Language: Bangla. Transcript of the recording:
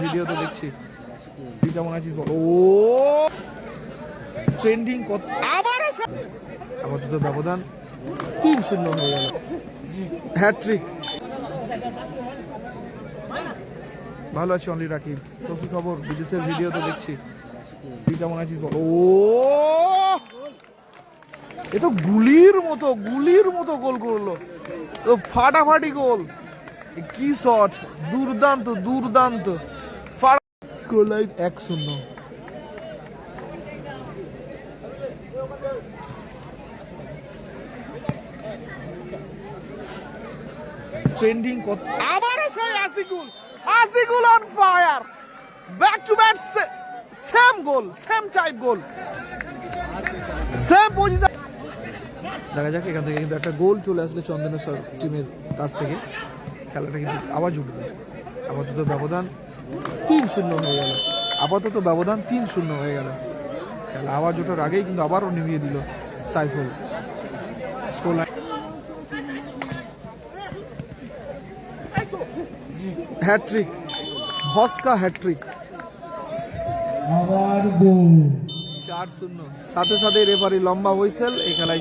ভিডিওতে দেখছি। তুই কেমন আছিস বল। ও ট্রেন্ডিং কত আবার আপাতত ব্যবধান 3-0 হয়ে গেল। হ্যাট্রিক। ভালো আছি অনলি রাকিব। তো কি খবর? বিদেশের ভিডিওতে দেখছি। তুই কেমন আছিস বল। ও এ তো গুলির মতো গোল করলো, তো ফাটাফাটি গোল। কি শট, দুর্দান্ত। Score line 1-0। ট্রেন্ডিং কত আবার সেই আসিগুল on fire, back to back, same goal, same type goal, same position. দেখা যাক এখান থেকে কিন্তু একটা গোল চলে আসলে চন্দনেশ্বর টিমের কাছ থেকে খেলাটা কিন্তু আবার জুটবে। আপাতত ব্যবধান 3-0 হয়ে গেল। খেলা আবার জোটার আগেই কিন্তু আবারও নিভিয়ে দিল সাইফুল। স্কোর লাইন হ্যাট্রিক, ভস্কা হ্যাট্রিক, 4-0। সাথে রেফারি লম্বা হুইসেল। এই খেলায়